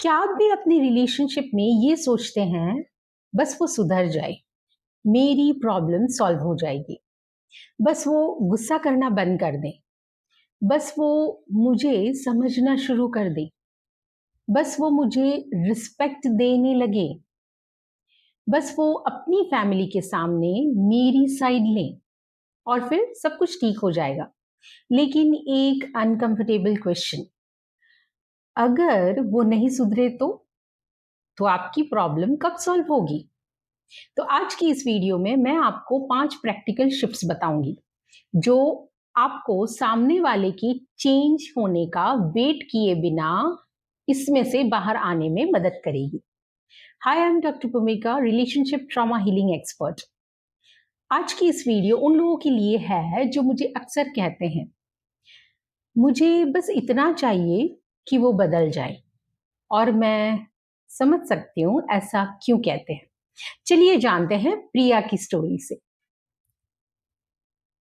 क्या आप भी अपनी रिलेशनशिप में ये सोचते हैं, बस वो सुधर जाए, मेरी प्रॉब्लम सॉल्व हो जाएगी, बस वो गुस्सा करना बंद कर दे, बस वो मुझे समझना शुरू कर दे, बस वो मुझे रिस्पेक्ट देने लगे, बस वो अपनी फैमिली के सामने मेरी साइड लें और फिर सब कुछ ठीक हो जाएगा। लेकिन एक अनकंफर्टेबल क्वेश्चन, अगर वो नहीं सुधरे तो आपकी प्रॉब्लम कब सॉल्व होगी? तो आज की इस वीडियो में मैं आपको 5 प्रैक्टिकल शिफ्ट्स बताऊंगी जो आपको सामने वाले की चेंज होने का वेट किए बिना इसमें से बाहर आने में मदद करेगी। हाय, आई एम डॉक्टर भूमिका, रिलेशनशिप ट्रॉमा हीलिंग एक्सपर्ट। आज की इस वीडियो उन लोगों के लिए है जो मुझे अक्सर कहते हैं, मुझे बस इतना चाहिए कि वो बदल जाए। और मैं समझ सकती हूँ ऐसा क्यों कहते हैं। चलिए जानते हैं प्रिया की स्टोरी से।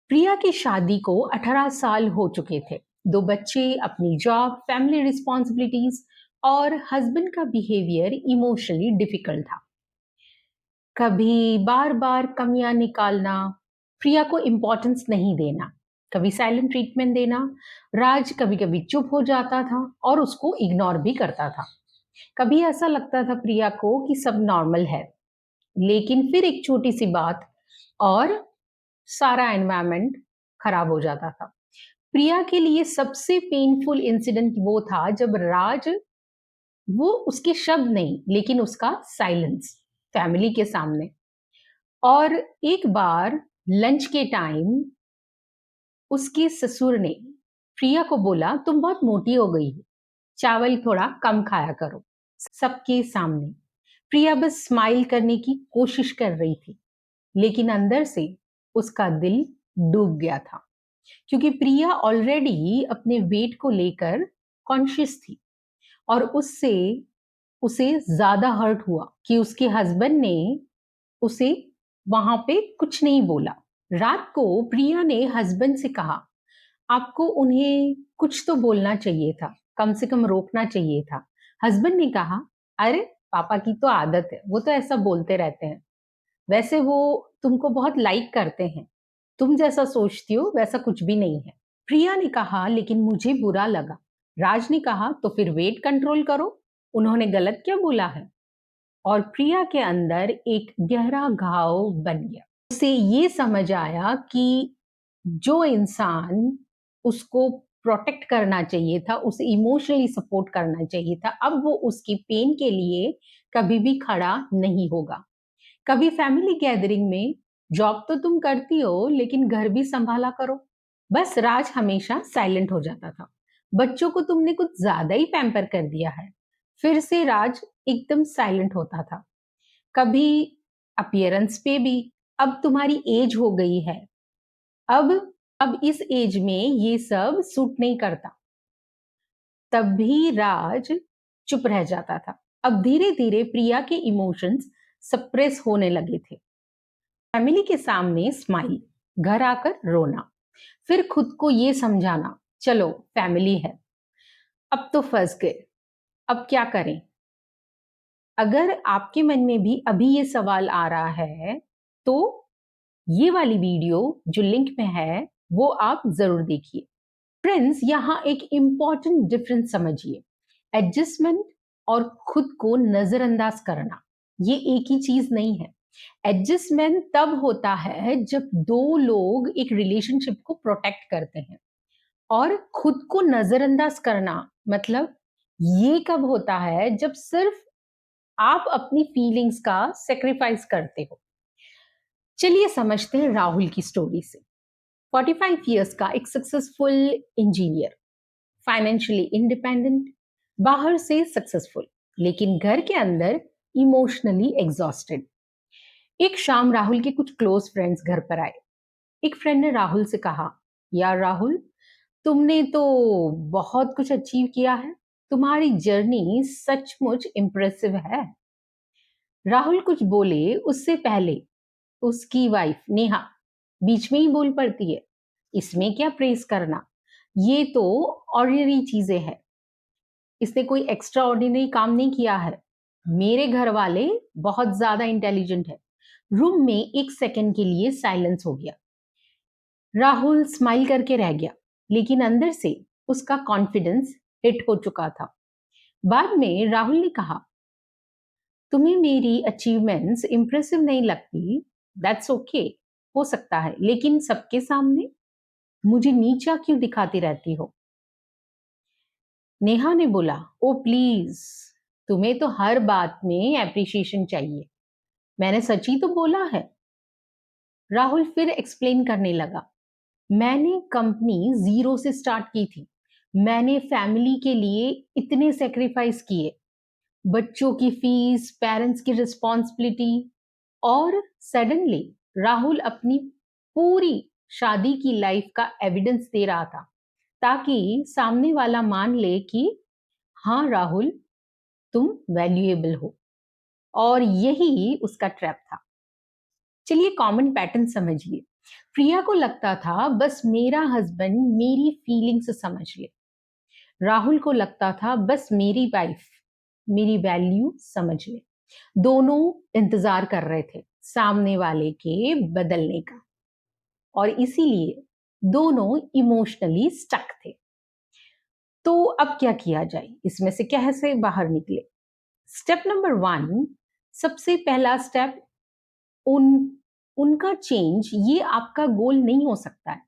प्रिया की शादी को 18 साल हो चुके थे। 2 बच्चे, अपनी जॉब, फैमिली रिस्पॉन्सिबिलिटीज और हस्बैंड का बिहेवियर इमोशनली डिफिकल्ट था। कभी बार बार कमियां निकालना, प्रिया को इम्पोर्टेंस नहीं देना, कभी साइलेंट ट्रीटमेंट देना। राज कभी कभी चुप हो जाता था और उसको इग्नोर भी करता था। कभी ऐसा लगता था प्रिया को कि सब नॉर्मल है, लेकिन फिर एक छोटी सी बात और सारा एनवायरनमेंट खराब हो जाता था। प्रिया के लिए सबसे पेनफुल इंसिडेंट वो था जब राज, वो उसके शब्द नहीं लेकिन उसका साइलेंस फैमिली के सामने। और एक बार लंच के टाइम उसके ससुर ने प्रिया को बोला, तुम बहुत मोटी हो गई हो, चावल थोड़ा कम खाया करो। सबके सामने प्रिया बस स्माइल करने की कोशिश कर रही थी, लेकिन अंदर से उसका दिल डूब गया था, क्योंकि प्रिया ऑलरेडी अपने वेट को लेकर कॉन्शियस थी। और उससे उसे ज्यादा हर्ट हुआ कि उसके हस्बैंड ने उसे वहां पे कुछ नहीं बोला। रात को प्रिया ने हस्बैंड से कहा, आपको उन्हें कुछ तो बोलना चाहिए था, कम से कम रोकना चाहिए था। हस्बैंड ने कहा, अरे पापा की तो आदत है, वो तो ऐसा बोलते रहते हैं, वैसे वो तुमको बहुत लाइक करते हैं, तुम जैसा सोचती हो वैसा कुछ भी नहीं है। प्रिया ने कहा, लेकिन मुझे बुरा लगा। राज ने कहा, तो फिर वेट कंट्रोल करो, उन्होंने गलत क्या बोला है? और प्रिया के अंदर एक गहरा घाव बन गया। उसे ये समझ आया कि जो इंसान उसको प्रोटेक्ट करना चाहिए था, उसे इमोशनली सपोर्ट करना चाहिए था, अब वो उसकी पेन के लिए कभी भी खड़ा नहीं होगा। कभी फैमिली गैदरिंग में, जॉब तो तुम करती हो लेकिन घर भी संभाला करो। बस राज हमेशा साइलेंट हो जाता था। बच्चों को तुमने कुछ ज्यादा ही पैम्पर कर दिया है। फिर से राज एकदम साइलेंट होता था। कभी अपीयरेंस पे भी, अब तुम्हारी एज हो गई है, अब अब इस एज में ये सब सूट नहीं करता। तब भी राज चुप रह जाता था। अब धीरे धीरे प्रिया के इमोशंस सप्रेस होने लगे थे। फैमिली के सामने स्माइल, घर आकर रोना, फिर खुद को ये समझाना, चलो फैमिली है, अब तो फंस गए, अब क्या करें? अगर आपके मन में भी अभी ये सवाल आ रहा है, तो ये वाली वीडियो जो लिंक में है वो आप जरूर देखिए। फ्रेंड्स, यहाँ एक इंपॉर्टेंट डिफरेंस समझिए। एडजस्टमेंट और खुद को नजरअंदाज करना, ये एक ही चीज नहीं है। एडजस्टमेंट तब होता है जब दो लोग एक रिलेशनशिप को प्रोटेक्ट करते हैं, और खुद को नजरअंदाज करना मतलब ये कब होता है जब सिर्फ आप अपनी फीलिंग्स का सेक्रीफाइस करते हो। चलिए समझते हैं राहुल की स्टोरी से। 45 इयर्स का एक सक्सेसफुल इंजीनियर, फाइनेंशियली इंडिपेंडेंट, बाहर से सक्सेसफुल, लेकिन घर के अंदर इमोशनली एग्जॉस्टेड। एक शाम राहुल के कुछ क्लोज फ्रेंड्स घर पर आए। एक फ्रेंड ने राहुल से कहा, यार राहुल, तुमने तो बहुत कुछ अचीव किया है, तुम्हारी जर्नी सचमुच इम्प्रेसिव है। राहुल कुछ बोले उससे पहले उसकी वाइफ नेहा बीच में ही बोल पड़ती है, इसमें क्या प्रेस करना, ये तो ऑर्डिनरी चीजें हैं। इसने कोई एक्स्ट्रा ऑर्डिनरी काम नहीं किया है। मेरे घर वाले बहुत ज्यादा इंटेलिजेंट है। रूम में एक सेकंड के लिए साइलेंस हो गया। राहुल स्माइल करके रह गया, लेकिन अंदर से उसका कॉन्फिडेंस हिट हो चुका था। बाद में राहुल ने कहा, तुम्हें मेरी अचीवमेंट्स इंप्रेसिव नहीं लगती, दैट्स ओके, हो सकता है, लेकिन सबके सामने मुझे नीचा क्यों दिखाती रहती हो? नेहा ने बोला, ओ प्लीज, तुम्हें तो हर बात में एप्रिसिएशन चाहिए, मैंने सच ही तो बोला है। राहुल फिर एक्सप्लेन करने लगा, मैंने कंपनी जीरो से स्टार्ट की थी, मैंने फैमिली के लिए इतने सेक्रीफाइस किए, बच्चों की फीस, पेरेंट्स की रिस्पॉन्सिबिलिटी। और सडनली राहुल अपनी पूरी शादी की लाइफ का एविडेंस दे रहा था, ताकि सामने वाला मान ले कि हाँ राहुल, तुम वैल्यूएबल हो। और यही उसका ट्रैप था। चलिए कॉमन पैटर्न समझिए। प्रिया को लगता था बस मेरा हस्बैंड मेरी फीलिंग्स समझ ले। राहुल को लगता था बस मेरी वाइफ मेरी वैल्यू समझ ले। दोनों इंतजार कर रहे थे सामने वाले के बदलने का, और इसीलिए दोनों इमोशनली स्टक थे। तो अब क्या किया जाए, इसमें से कैसे बाहर निकले? स्टेप नंबर 1, सबसे पहला स्टेप, उन उनका चेंज ये आपका गोल नहीं हो सकता है।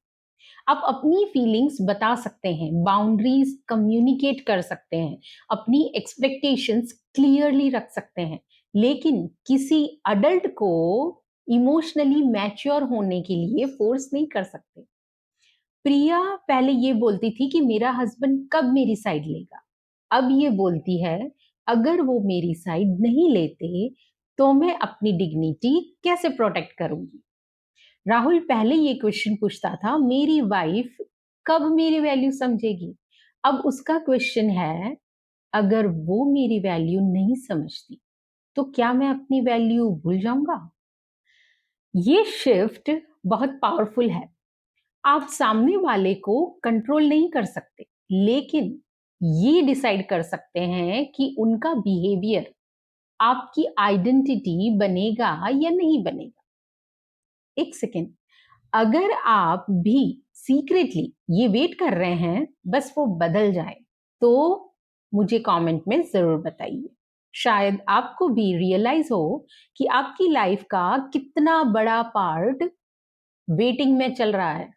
आप अपनी फीलिंग्स बता सकते हैं, बाउंड्रीज कम्युनिकेट कर सकते हैं, अपनी एक्सपेक्टेशंस क्लियरली रख सकते हैं, लेकिन किसी अडल्ट को इमोशनली मैच्योर होने के लिए फोर्स नहीं कर सकते। प्रिया पहले ये बोलती थी कि मेरा हस्बैंड कब मेरी साइड लेगा। अब ये बोलती है, अगर वो मेरी साइड नहीं लेते तो मैं अपनी डिग्निटी कैसे प्रोटेक्ट करूंगी? राहुल पहले ये क्वेश्चन पूछता था, मेरी वाइफ कब मेरी वैल्यू समझेगी? अब उसका क्वेश्चन है, अगर वो मेरी वैल्यू नहीं समझती तो क्या मैं अपनी वैल्यू भूल जाऊंगा? ये शिफ्ट बहुत पावरफुल है। आप सामने वाले को कंट्रोल नहीं कर सकते, लेकिन ये डिसाइड कर सकते हैं कि उनका बिहेवियर आपकी आइडेंटिटी बनेगा या नहीं बनेगा। एक सेकेंड, अगर आप भी सीक्रेटली ये वेट कर रहे हैं बस वो बदल जाए, तो मुझे कमेंट में जरूर बताइए। शायद आपको भी रियलाइज हो कि आपकी लाइफ का कितना बड़ा पार्ट वेटिंग में चल रहा है।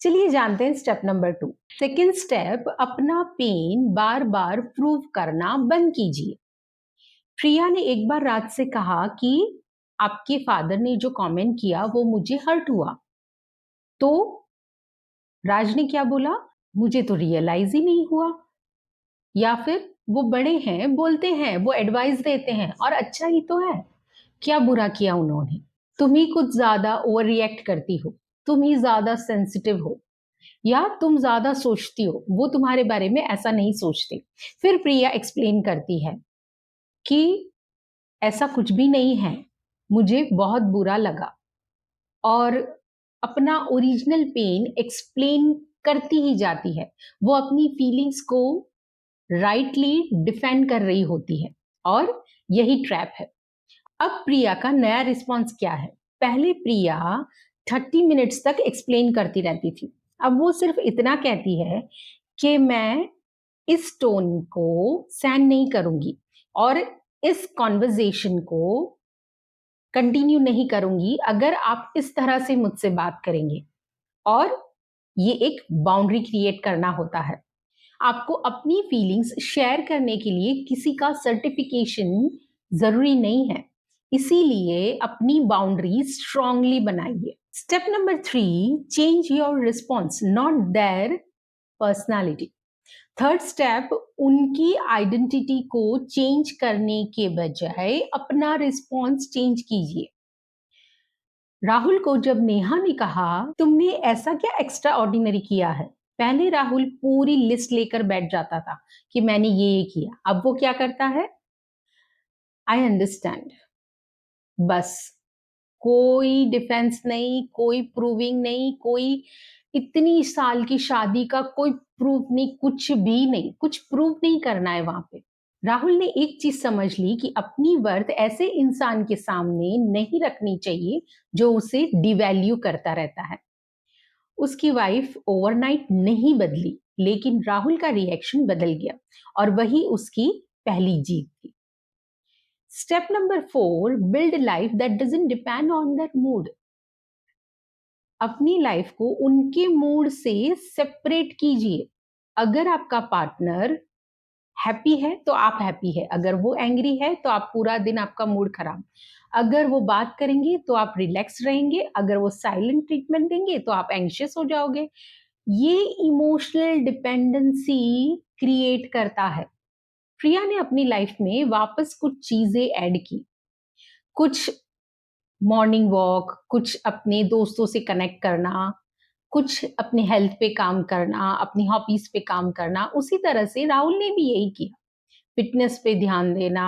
चलिए जानते हैं स्टेप नंबर 2। सेकेंड स्टेप, अपना पेन बार बार प्रूव करना बंद कीजिए। प्रिया ने एक बार राज से कहा कि आपके फादर ने जो कमेंट किया वो मुझे हर्ट हुआ। तो राज ने क्या बोला, मुझे तो रियलाइज ही नहीं हुआ। या फिर वो बड़े हैं, बोलते हैं, वो एडवाइस देते हैं और अच्छा ही तो है, क्या बुरा किया उन्होंने? तुम ही कुछ ज्यादा ओवर रिएक्ट करती हो, तुम ही ज्यादा सेंसिटिव हो, या तुम ज्यादा सोचती हो, वो तुम्हारे बारे में ऐसा नहीं सोचते। फिर प्रिया एक्सप्लेन करती है कि ऐसा कुछ भी नहीं है, मुझे बहुत बुरा लगा, और अपना ओरिजिनल पेन एक्सप्लेन करती ही जाती है। वो अपनी फीलिंग्स को राइटली डिफेंड कर रही होती है, और यही ट्रैप है। अब प्रिया का नया रिस्पॉन्स क्या है? पहले प्रिया 30 मिनट्स तक एक्सप्लेन करती रहती थी। अब वो सिर्फ इतना कहती है कि मैं इस टोन को सहन नहीं करूंगी, और इस कॉन्वर्जेशन को कंटिन्यू नहीं करूंगी अगर आप इस तरह से मुझसे बात करेंगे। और ये एक बाउंड्री क्रिएट करना होता है। आपको अपनी फीलिंग्स शेयर करने के लिए किसी का सर्टिफिकेशन जरूरी नहीं है, इसीलिए अपनी बाउंड्री स्ट्रांगली बनाइए। Step number 3, change your response, not there personality. Third step, उनकी आइडेंटिटी को चेंज करने के बजाय अपना रिस्पॉन्स चेंज कीजिए। राहुल को जब नेहा ने कहा, तुमने ऐसा क्या एक्स्ट्रा ऑर्डिनरी किया है, पहले राहुल पूरी लिस्ट लेकर बैठ जाता था कि मैंने ये किया। अब वो क्या करता है, आई अंडरस्टैंड, बस। कोई डिफेंस नहीं, कोई प्रूविंग नहीं, कोई इतनी साल की शादी का कोई प्रूफ नहीं, कुछ भी नहीं, कुछ प्रूफ नहीं करना है वहां पे। राहुल ने एक चीज समझ ली कि अपनी वर्थ ऐसे इंसान के सामने नहीं रखनी चाहिए जो उसे डिवैल्यू करता रहता है। उसकी वाइफ ओवरनाइट नहीं बदली, लेकिन राहुल का रिएक्शन बदल गया और वही उसकी पहली जीत थी। Step number 4, build life that doesn't depend on that mood. अपनी लाइफ को उनके मूड से सेपरेट कीजिए। अगर आपका पार्टनर हैप्पी है तो आप हैप्पी है, अगर वो एंग्री है तो आप पूरा दिन आपका मूड खराब, अगर वो बात करेंगे तो आप रिलैक्स रहेंगे, अगर वो साइलेंट ट्रीटमेंट देंगे तो आप एंग्शियस हो जाओगे। ये इमोशनल डिपेंडेंसी क्रिएट करता है। प्रिया ने अपनी लाइफ में वापस कुछ चीजें ऐड की, कुछ मॉर्निंग वॉक, कुछ अपने दोस्तों से कनेक्ट करना, कुछ अपने हेल्थ पे काम करना, अपनी हॉबीज पे काम करना। उसी तरह से राहुल ने भी यही किया, फिटनेस पे ध्यान देना,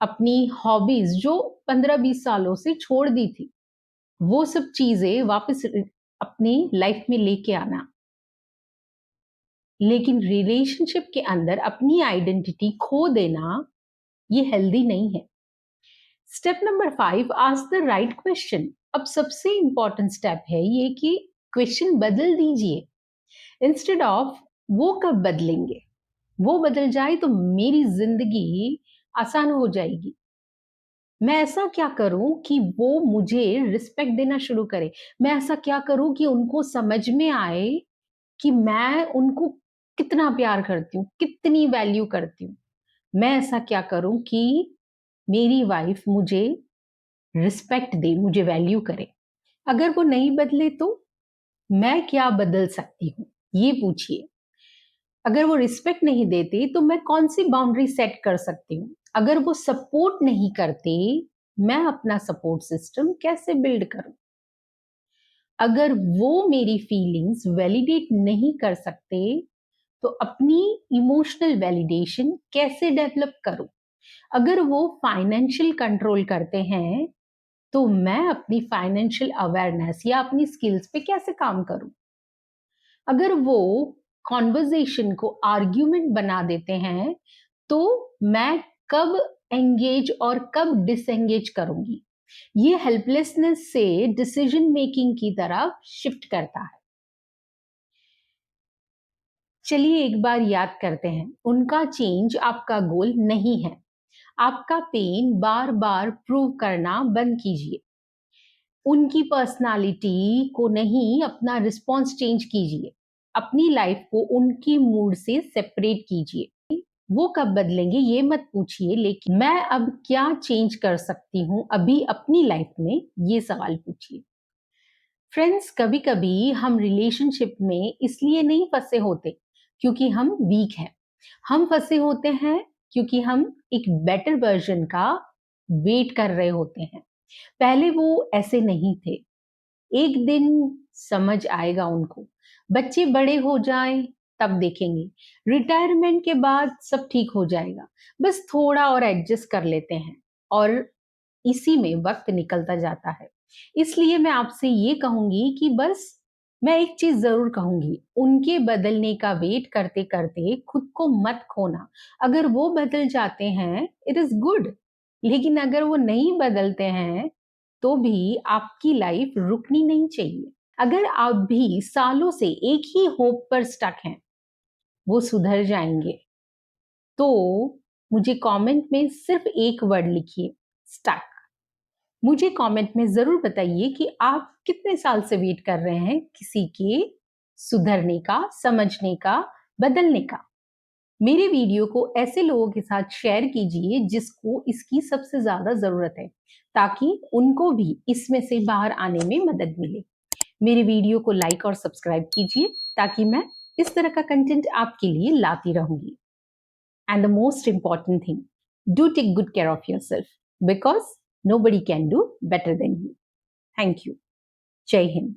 अपनी हॉबीज जो 15-20 सालों से छोड़ दी थी, वो सब चीजें वापस अपनी लाइफ में लेके आना। लेकिन रिलेशनशिप के अंदर अपनी आइडेंटिटी खो देना ये हेल्दी नहीं है। Step number 5, ask the right question. अब सबसे इंपॉर्टेंट स्टेप है ये कि क्वेश्चन बदल दीजिए। इंस्टेड ऑफ वो कब बदलेंगे, वो बदल जाए तो मेरी जिंदगी आसान हो जाएगी। मैं ऐसा क्या करूं कि वो मुझे रिस्पेक्ट देना शुरू करे, मैं ऐसा क्या करूं कि उनको समझ में आए कि मैं उनको कितना प्यार करती हूँ, कितनी वैल्यू करती हूँ। मैं ऐसा क्या करूं कि मेरी वाइफ मुझे रिस्पेक्ट दे, मुझे वैल्यू करे। अगर वो नहीं बदले तो मैं क्या बदल सकती हूँ, ये पूछिए। अगर वो रिस्पेक्ट नहीं देते तो मैं कौन सी बाउंड्री सेट कर सकती हूँ। अगर वो सपोर्ट नहीं करते, मैं अपना सपोर्ट सिस्टम कैसे बिल्ड करूं। अगर वो मेरी फीलिंग्स वैलिडेट नहीं कर सकते तो अपनी इमोशनल वैलिडेशन कैसे डेवलप करूं। अगर वो फाइनेंशियल कंट्रोल करते हैं तो मैं अपनी फाइनेंशियल अवेयरनेस या अपनी स्किल्स पे कैसे काम करूं। अगर वो कॉन्वर्जेशन को आर्ग्यूमेंट बना देते हैं तो मैं कब एंगेज और कब डिसएंगेज करूंगी। ये हेल्पलेसनेस से डिसीजन मेकिंग की तरफ शिफ्ट करता है। चलिए एक बार याद करते हैं, उनका चेंज आपका गोल नहीं है। आपका पेन बार बार प्रूव करना बंद कीजिए। उनकी पर्सनालिटी को नहीं, अपना रिस्पॉन्स चेंज कीजिए। अपनी लाइफ को उनकी मूड से सेपरेट कीजिए। वो कब बदलेंगे ये मत पूछिए, लेकिन मैं अब क्या चेंज कर सकती हूँ अभी अपनी लाइफ में, ये सवाल पूछिए। फ्रेंड्स, कभी कभी हम रिलेशनशिप में इसलिए नहीं फंसे होते क्योंकि हम वीक हैं। हम फंसे होते हैं क्योंकि हम एक बेटर वर्जन का वेट कर रहे होते हैं। पहले वो ऐसे नहीं थे, एक दिन समझ आएगा उनको। बच्चे बड़े हो जाएं तब देखेंगे, रिटायरमेंट के बाद सब ठीक हो जाएगा, बस थोड़ा और एडजस्ट कर लेते हैं। और इसी में वक्त निकलता जाता है। इसलिए मैं आपसे ये कहूंगी कि बस मैं एक चीज जरूर कहूंगी, उनके बदलने का वेट करते करते खुद को मत खोना। अगर वो बदल जाते हैं इट इज गुड, लेकिन अगर वो नहीं बदलते हैं तो भी आपकी लाइफ रुकनी नहीं चाहिए। अगर आप भी सालों से एक ही होप पर स्टक हैं, वो सुधर जाएंगे, तो मुझे कमेंट में सिर्फ एक वर्ड लिखिए, स्टक। मुझे कमेंट में जरूर बताइए कि आप कितने साल से वेट कर रहे हैं किसी के सुधरने का, समझने का, बदलने का। मेरे वीडियो को ऐसे लोगों के साथ शेयर कीजिए जिसको इसकी सबसे ज्यादा जरूरत है, ताकि उनको भी इसमें से बाहर आने में मदद मिले। मेरे वीडियो को लाइक और सब्सक्राइब कीजिए ताकि मैं इस तरह का कंटेंट आपके लिए लाती रहूंगी। And the most important thing, do take good care of yourself because nobody can do better than you. Thank you. Jai Hind.